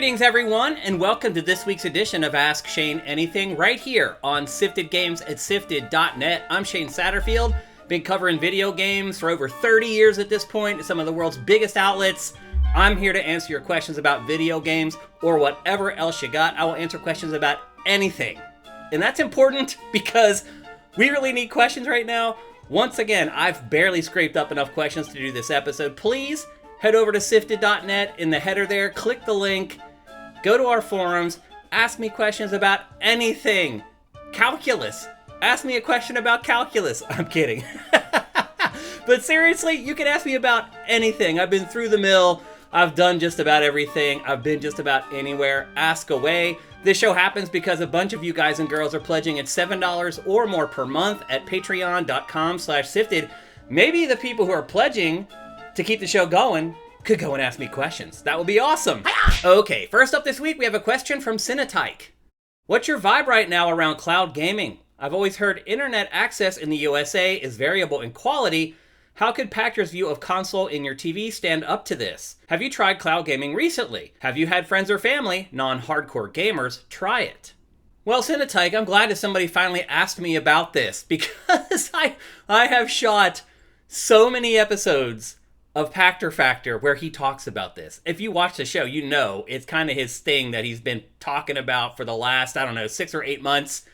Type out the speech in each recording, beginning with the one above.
Greetings, everyone, and welcome to this week's edition of Ask Shane Anything right here on Sifted Games at Sifted.net. I'm Shane Satterfield. Been covering video games for over 30 years at this point at some of the world's biggest outlets. I'm here to answer your questions about video games or whatever else you got. I will answer questions about anything. And that's important because we really need questions right now. Once again, I've barely scraped up enough questions to do this episode. Please head over to Sifted.net. In the header there, click the link, go to our forums, ask me questions about anything. Calculus. Ask me a question about calculus. I'm kidding. But seriously, you can ask me about anything. I've been through the mill. I've done just about everything. I've been just about anywhere. Ask away. This show happens because a bunch of you guys and girls are pledging at $7 or more per month at patreon.com/sifted. Maybe the people who are pledging to keep the show going could go and ask me questions. That would be awesome. Okay, first up this week, we have a question from Cinetike. What's your vibe right now around cloud gaming? I've always heard internet access in the USA is variable in quality. How could Pachter's view of console in your TV stand up to this? Have you tried cloud gaming recently? Have you had friends or family, non-hardcore gamers, try it? Well, Cinetike, I'm glad that somebody finally asked me about this because I have shot so many episodes of Pachter Factor where he talks about this. If you watch the show, you know it's kind of his thing that he's been talking about for the last, 6 or 8 months.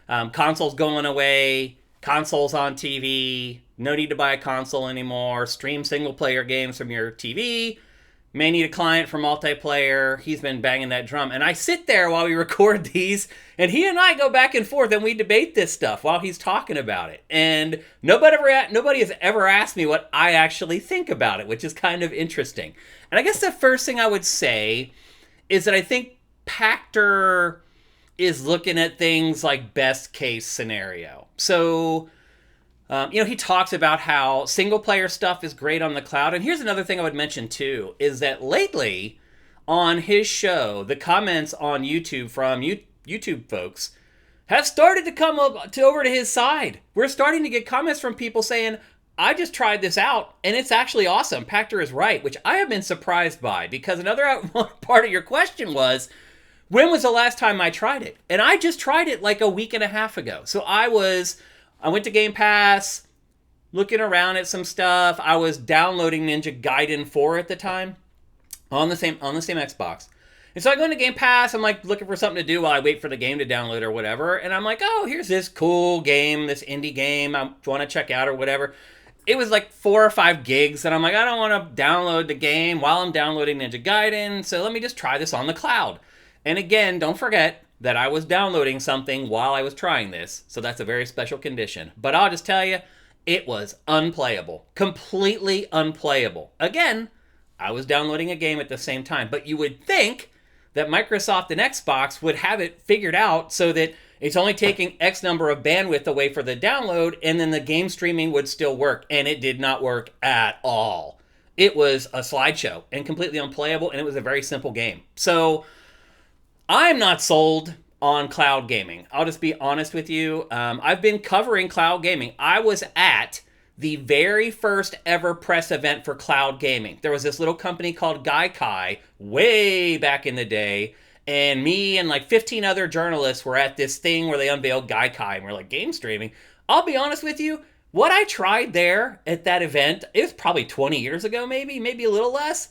Consoles going away, consoles on TV, no need to buy a console anymore, stream single-player games from your TV, may need a client for multiplayer. He's been banging that drum. And I sit there while we record these, and he and I go back and forth, and we debate this stuff while he's talking about it. And nobody has ever asked me what I actually think about it, which is kind of interesting. And I guess the first thing I would say is that I think Pachter is looking at things like best case scenario. So, he talks about how single-player stuff is great on the cloud. And here's another thing I would mention, too, is that lately on his show, the comments on YouTube from YouTube folks have started to come over to his side. We're starting to get comments from people saying, I just tried this out, and it's actually awesome. Pachter is right, which I have been surprised by, because another part of your question was, when was the last time I tried it? And I just tried it like a week and a half ago. So I went to Game Pass, looking around at some stuff. I was downloading Ninja Gaiden 4 at the time on the same Xbox. And so I go into Game Pass, I'm like looking for something to do while I wait for the game to download or whatever. And I'm like, oh, here's this cool game, this indie game I want to check out or whatever. It was like 4 or 5 gigs, and I'm like, I don't want to download the game while I'm downloading Ninja Gaiden, so let me just try this on the cloud. And again, don't forget that I was downloading something while I was trying this, so that's a very special condition. But I'll just tell you, it was unplayable. Completely unplayable. Again, I was downloading a game at the same time, but you would think that Microsoft and Xbox would have it figured out so that it's only taking X number of bandwidth away for the download, and then the game streaming would still work, and it did not work at all. It was a slideshow and completely unplayable, and it was a very simple game. So I'm not sold on cloud gaming. I'll just be honest with you. I've been covering cloud gaming. I was at the very first ever press event for cloud gaming. There was this little company called Gaikai way back in the day, and me and like 15 other journalists were at this thing where they unveiled Gaikai, and we're like, game streaming? I'll be honest with you, what I tried there at that event, it was probably 20 years ago maybe a little less.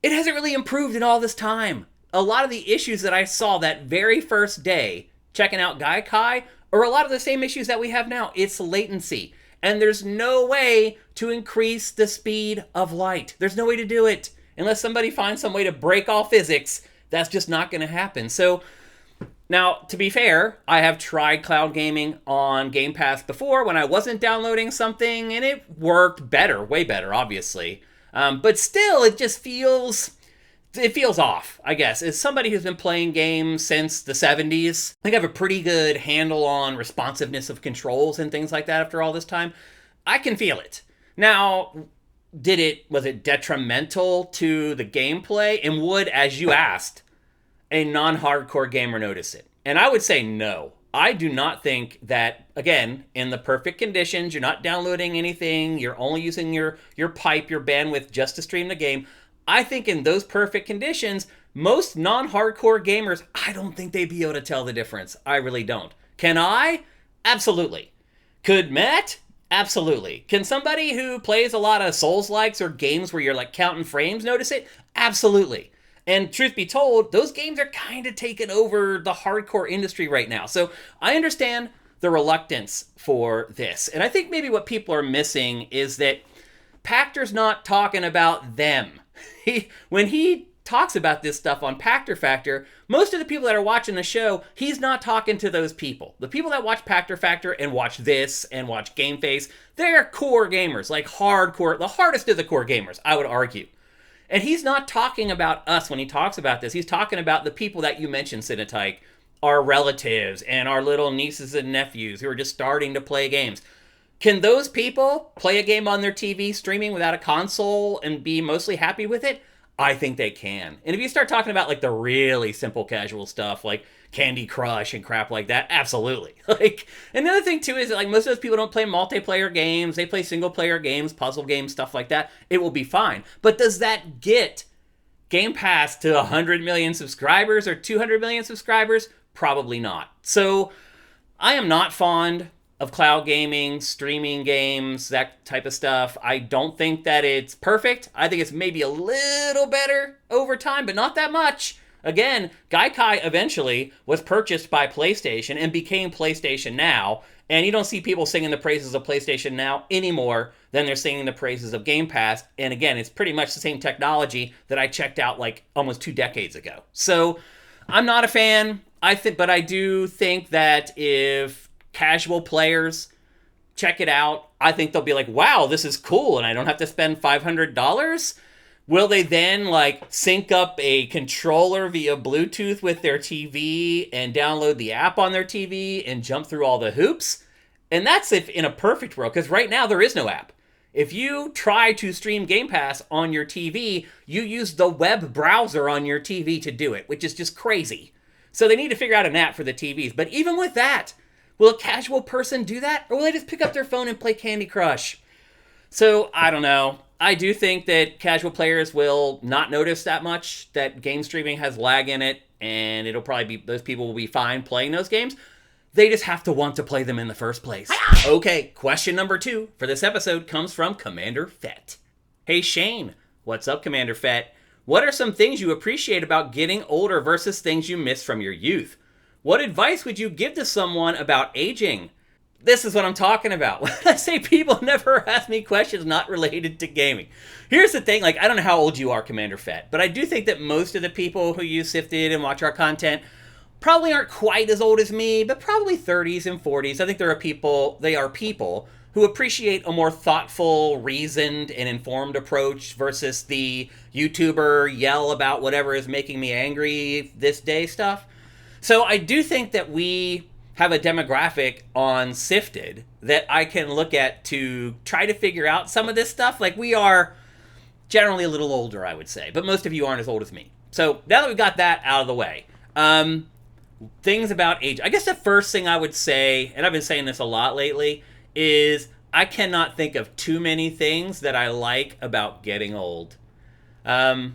It hasn't really improved in all this time. A lot of the issues that I saw that very first day checking out Gaikai are a lot of the same issues that we have now. It's latency. And there's no way to increase the speed of light. There's no way to do it. Unless somebody finds some way to break all physics, that's just not going to happen. So, now, to be fair, I have tried cloud gaming on Game Pass before when I wasn't downloading something, and it worked better, way better, obviously. But still, it just feels off, I guess. As somebody who's been playing games since the 70s, I think I have a pretty good handle on responsiveness of controls and things like that after all this time. I can feel it. Now, was it detrimental to the gameplay? And would, as you asked, a non-hardcore gamer notice it? And I would say no. I do not think that, again, in the perfect conditions, you're not downloading anything, you're only using your pipe, your bandwidth just to stream the game. I think in those perfect conditions, most non-hardcore gamers, I don't think they'd be able to tell the difference. I really don't. Can I? Absolutely. Could Matt? Absolutely. Can somebody who plays a lot of Souls-likes or games where you're like counting frames notice it? Absolutely. And truth be told, those games are kind of taking over the hardcore industry right now. So I understand the reluctance for this. And I think maybe what people are missing is that Pachter's not talking about them. When he talks about this stuff on Pachter Factor, most of the people that are watching the show, he's not talking to those people. The people that watch Pachter Factor and watch this and watch Game Face, they're core gamers, like hardcore, the hardest of the core gamers, I would argue. And he's not talking about us when he talks about this. He's talking about the people that you mentioned, Cinetike, our relatives and our little nieces and nephews who are just starting to play games. Can those people play a game on their TV streaming without a console and be mostly happy with it? I think they can. And if you start talking about like the really simple casual stuff like Candy Crush and crap like that, absolutely. And the other thing too is that like most of those people don't play multiplayer games. They play single player games, puzzle games, stuff like that. It will be fine. But does that get Game Pass to 100 million subscribers or 200 million subscribers? Probably not. So I am not fond of cloud gaming, streaming games, that type of stuff. I don't think that it's perfect. I think it's maybe a little better over time, but not that much. Again, Gaikai eventually was purchased by PlayStation and became PlayStation Now, and you don't see people singing the praises of PlayStation Now anymore than they're singing the praises of Game Pass. And again, it's pretty much the same technology that I checked out like almost 2 decades ago. So I'm not a fan. But I do think that if casual players check it out, I think they'll be like, wow, this is cool, and I don't have to spend $500. Will they then like sync up a controller via Bluetooth with their TV and download the app on their TV and jump through all the hoops? And that's if in a perfect world, because right now there is no app. If you try to stream Game Pass on your TV, you use the web browser on your TV to do it, which is just crazy. So they need to figure out an app for the TVs. But even with that, will a casual person do that? Or will they just pick up their phone and play Candy Crush? So, I don't know. I do think that casual players will not notice that much, that game streaming has lag in it, and it'll probably be, those people will be fine playing those games. They just have to want to play them in the first place. Okay, question number 2 for this episode comes from Commander Fett. Hey Shane, what's up Commander Fett? What are some things you appreciate about getting older versus things you miss from your youth? What advice would you give to someone about aging? This is what I'm talking about. When I say people never ask me questions not related to gaming. Here's the thing, like I don't know how old you are, Commander Fett, but I do think that most of the people who use Sifted and watch our content probably aren't quite as old as me, but probably 30s and 40s. I think they are people who appreciate a more thoughtful, reasoned, and informed approach versus the YouTuber yell about whatever is making me angry this day stuff. So I do think that we have a demographic on Sifted that I can look at to try to figure out some of this stuff. Like we are generally a little older, I would say, but most of you aren't as old as me. So now that we've got that out of the way, things about age. I guess the first thing I would say, and I've been saying this a lot lately, is I cannot think of too many things that I like about getting old. I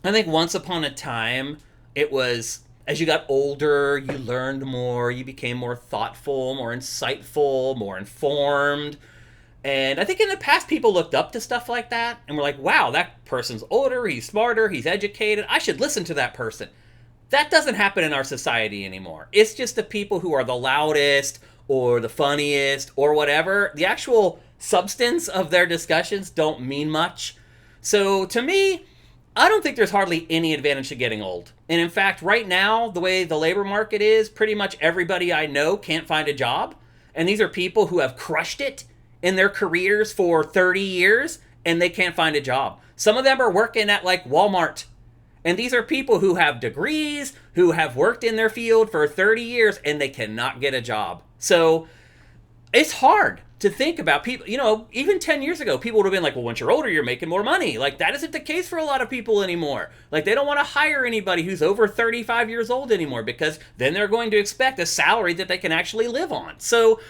think once upon a time, it was, as you got older, you learned more, you became more thoughtful, more insightful, more informed. And I think in the past, people looked up to stuff like that and were like, wow, that person's older, he's smarter, he's educated, I should listen to that person. That doesn't happen in our society anymore. It's just the people who are the loudest or the funniest or whatever. The actual substance of their discussions don't mean much. So to me, I don't think there's hardly any advantage to getting old. And in fact, right now, the way the labor market is, pretty much everybody I know can't find a job. And these are people who have crushed it in their careers for 30 years and they can't find a job. Some of them are working at like Walmart. And these are people who have degrees, who have worked in their field for 30 years, and they cannot get a job. So it's hard to think about people. You know, even 10 years ago, people would have been like, well, once you're older, you're making more money. Like, that isn't the case for a lot of people anymore. Like, they don't want to hire anybody who's over 35 years old anymore because then they're going to expect a salary that they can actually live on. So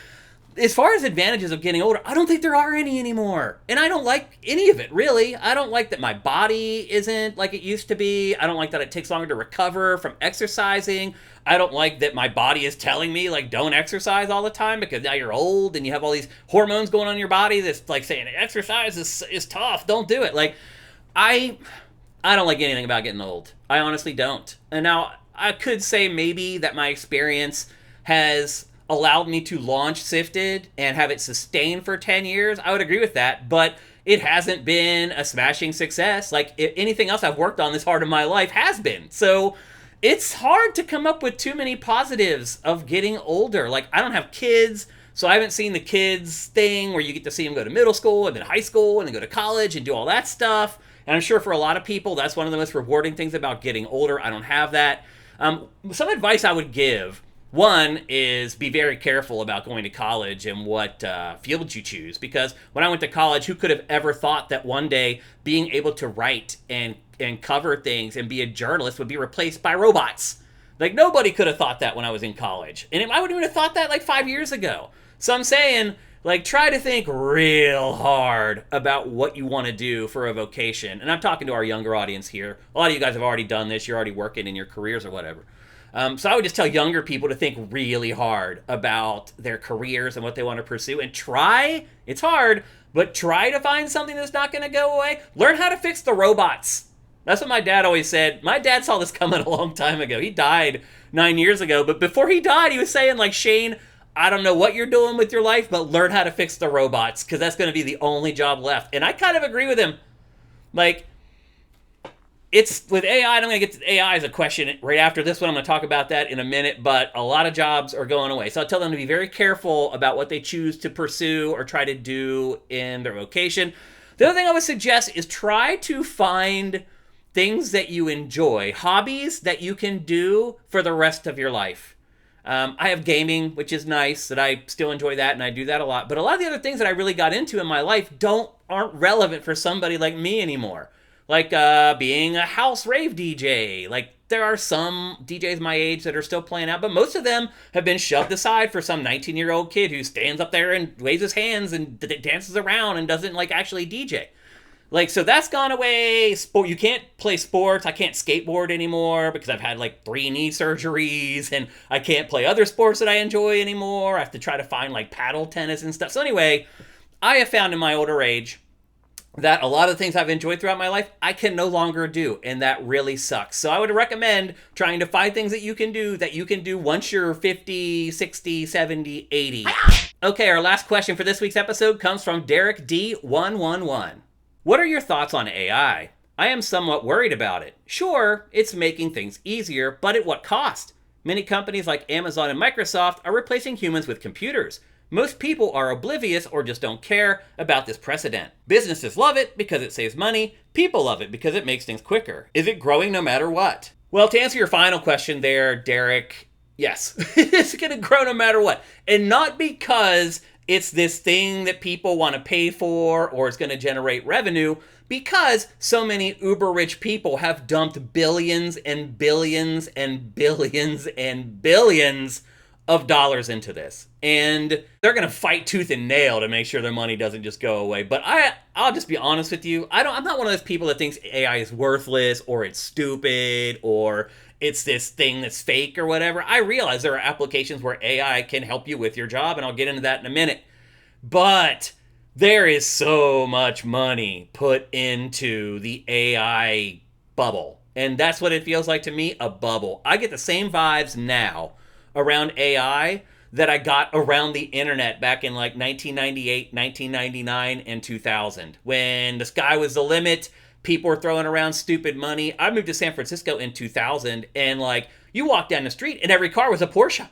as far as advantages of getting older, I don't think there are any anymore. And I don't like any of it, really. I don't like that my body isn't like it used to be. I don't like that it takes longer to recover from exercising. I don't like that my body is telling me, like, don't exercise all the time because now you're old and you have all these hormones going on in your body that's, like, saying exercise is tough. Don't do it. Like, I don't like anything about getting old. I honestly don't. And now, I could say maybe that my experience has allowed me to launch Sifted and have it sustain for 10 years. I would agree with that, but it hasn't been a smashing success. Like, if anything else I've worked on this hard in my life has been. So it's hard to come up with too many positives of getting older. Like, I don't have kids, so I haven't seen the kids thing where you get to see them go to middle school and then high school and then go to college and do all that stuff. And I'm sure for a lot of people, that's one of the most rewarding things about getting older. I don't have that. Some advice I would give, one is be very careful about going to college and what field you choose. Because when I went to college, who could have ever thought that one day being able to write and cover things and be a journalist would be replaced by robots? Like, nobody could have thought that when I was in college. And I wouldn't even have thought that like 5 years ago. So I'm saying, like, try to think real hard about what you want to do for a vocation. And I'm talking to our younger audience here. A lot of you guys have already done this. You're already working in your careers or whatever. So I would just tell younger people to think really hard about their careers and what they want to pursue. And try, it's hard, but try to find something that's not going to go away. Learn how to fix the robots. That's what my dad always said. My dad saw this coming a long time ago. He died 9 years ago. But before he died, he was saying, like, Shane, I don't know what you're doing with your life, but learn how to fix the robots, because that's going to be the only job left. And I kind of agree with him. Like, it's with AI, and I'm going to get to AI as a question right after this one. I'm going to talk about that in a minute, but a lot of jobs are going away. So I'll tell them to be very careful about what they choose to pursue or try to do in their vocation. The other thing I would suggest is try to find things that you enjoy, hobbies that you can do for the rest of your life. I have gaming, which is nice, that I still enjoy that, and I do that a lot. But a lot of the other things that I really got into in my life aren't relevant for somebody like me anymore. Like being a house rave DJ. Like, there are some DJs my age that are still playing out, but most of them have been shoved aside for some 19-year-old kid who stands up there and waves his hands and dances around and doesn't, like, actually DJ. Like, so that's gone away. You can't play sports. I can't skateboard anymore because I've had like 3 knee surgeries, and I can't play other sports that I enjoy anymore. I have to try to find like paddle tennis and stuff. So anyway, I have found in my older age that a lot of the things I've enjoyed throughout my life, I can no longer do, and that really sucks. So I would recommend trying to find things that you can do once you're 50, 60, 70, 80. Okay, our last question for this week's episode comes from Derek D111. What are your thoughts on AI? I am somewhat worried about it. Sure, it's making things easier, but at what cost? Many companies like Amazon and Microsoft are replacing humans with computers. Most people are oblivious or just don't care about this precedent. Businesses love it because it saves money. People love it because it makes things quicker. Is it growing no matter what? Well, to answer your final question there, Derek, yes. It's going to grow no matter what. And not because it's this thing that people want to pay for or it's going to generate revenue, because so many uber rich people have dumped billions and billions and billions and billions of dollars into this. And they're going to fight tooth and nail to make sure their money doesn't just go away. But I'll just be honest with you. I'm not one of those people that thinks AI is worthless or it's stupid or it's this thing that's fake or whatever. I realize there are applications where AI can help you with your job, and I'll get into that in a minute. But there is so much money put into the AI bubble. And that's what it feels like to me, a bubble. I get the same vibes now around AI that I got around the internet back in like 1998, 1999, and 2000. When the sky was the limit, people were throwing around stupid money. I moved to San Francisco in 2000, and like, you walk down the street and every car was a Porsche.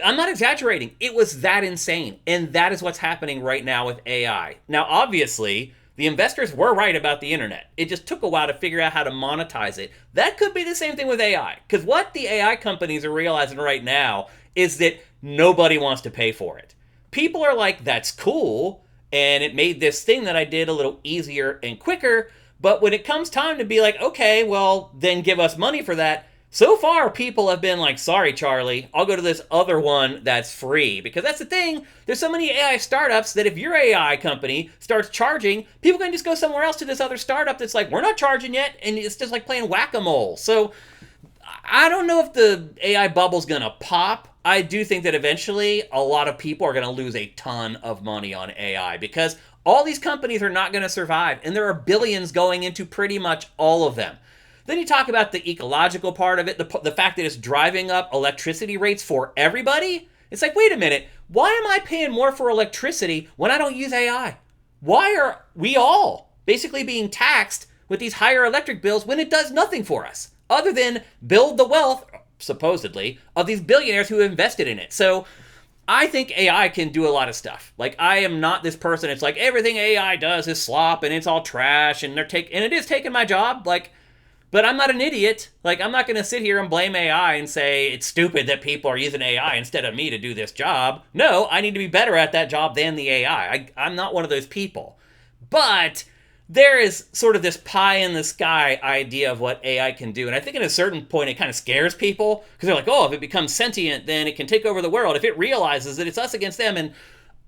I'm not exaggerating. It was that insane. And that is what's happening right now with AI. Now, obviously, the investors were right about the internet. It just took a while to figure out how to monetize it. That could be the same thing with AI. Because what the AI companies are realizing right now is that nobody wants to pay for it. People are like, that's cool, and it made this thing that I did a little easier and quicker. But when it comes time to be like, okay, well, then give us money for that, So far, people have been like, sorry, Charlie, I'll go to this other one that's free. Because that's the thing, there's so many AI startups that if your AI company starts charging, people can just go somewhere else to this other startup that's like, we're not charging yet, and it's just like playing whack-a-mole. So I don't know if the AI bubble's gonna pop. I do think that eventually a lot of people are gonna lose a ton of money on AI because all these companies are not gonna survive, and there are billions going into pretty much all of them. Then you talk about the ecological part of it, the fact that it's driving up electricity rates for everybody. It's like, wait a minute, why am I paying more for electricity when I don't use AI? Why are we all basically being taxed with these higher electric bills when it does nothing for us, other than build the wealth, supposedly, of these billionaires who invested in it? So I think AI can do a lot of stuff. Like, I am not this person. It's like everything AI does is slop and it's all trash and and it is taking my job. Like, but I'm not an idiot. Like, I'm not going to sit here and blame AI and say it's stupid that people are using AI instead of me to do this job. No, I need to be better at that job than the AI. I'm not one of those people. But there is sort of this pie in the sky idea of what AI can do. And I think at a certain point, it kind of scares people because they're like, oh, if it becomes sentient, then it can take over the world. If it realizes that it's us against them. And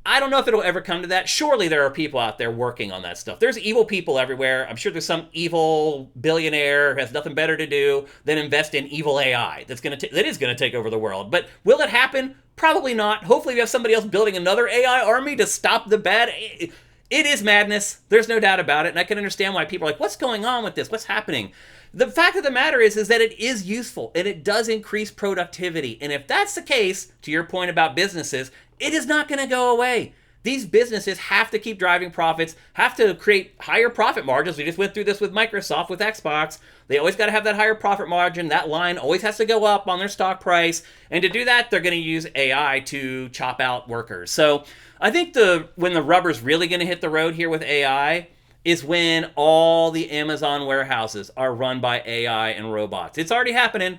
I don't know if it'll ever come to that. Surely there are people out there working on that stuff. There's evil people everywhere. I'm sure there's some evil billionaire who has nothing better to do than invest in evil AI that is going to take over the world. But will it happen? Probably not. Hopefully we have somebody else building another AI army to stop the bad. It is madness. There's no doubt about it. And I can understand why people are like, what's going on with this? What's happening? The fact of the matter is that it is useful and it does increase productivity. And if that's the case, to your point about businesses, it is not going to go away. These businesses have to keep driving profits, have to create higher profit margins. We just went through this with Microsoft, with Xbox. They always got to have that higher profit margin. That line always has to go up on their stock price. And to do that, they're going to use AI to chop out workers. So I think when the rubber's really going to hit the road here with AI is when all the Amazon warehouses are run by AI and robots. It's already happening.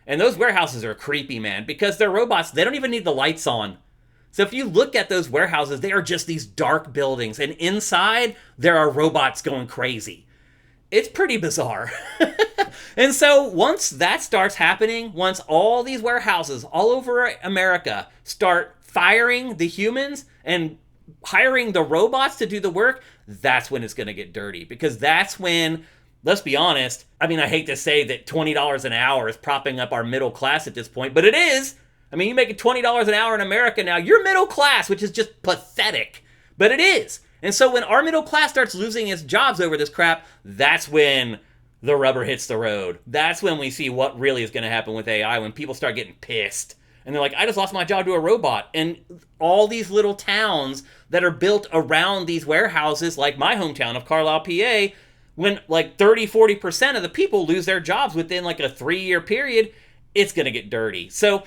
And those warehouses are creepy, man, because they're robots. They don't even need the lights on. So if you look at those warehouses, they are just these dark buildings. And inside, there are robots going crazy. It's pretty bizarre. And so once that starts happening, once all these warehouses all over America start firing the humans and hiring the robots to do the work, that's when it's going to get dirty. Because that's when, let's be honest, I mean, I hate to say that $20 an hour is propping up our middle class at this point, but it is. I mean, you make $20 an hour in America now, you're middle class, which is just pathetic. But it is. And so when our middle class starts losing its jobs over this crap, that's when the rubber hits the road. That's when we see what really is going to happen with AI, when people start getting pissed. And they're like, I just lost my job to a robot. And all these little towns that are built around these warehouses, like my hometown of Carlisle, PA, when like 30-40% of the people lose their jobs within like a 3-year period, it's going to get dirty. So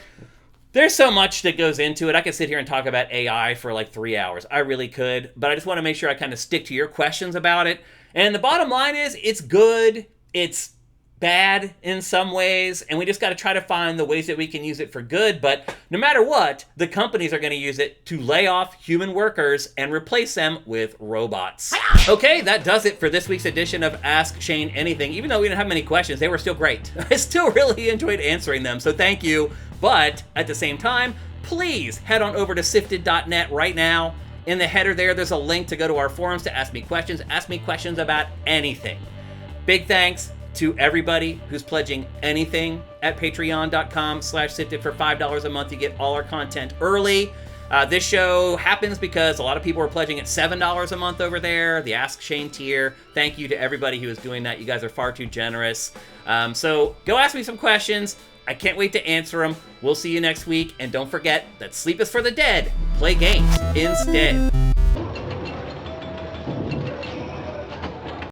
there's so much that goes into it. I could sit here and talk about AI for like 3 hours. I really could. But I just want to make sure I kind of stick to your questions about it. And the bottom line is, it's good. It's bad in some ways. And we just got to try to find the ways that we can use it for good. But no matter what, the companies are going to use it to lay off human workers and replace them with robots. Okay, that does it for this week's edition of Ask Shane Anything. Even though we didn't have many questions, they were still great. I still really enjoyed answering them. So thank you. But at the same time, please head on over to SIFTD.net right now. In the header there's a link to go to our forums to ask me questions. Ask me questions about anything. Big thanks to everybody who's pledging anything at patreon.com/SIFTD for $5 a month. You get all our content early. This show happens because a lot of people are pledging at $7 a month over there, the Ask Shane tier. Thank you to everybody who is doing that. You guys are far too generous. So go ask me some questions. I can't wait to answer them. We'll see you next week. And don't forget that sleep is for the dead. Play games instead.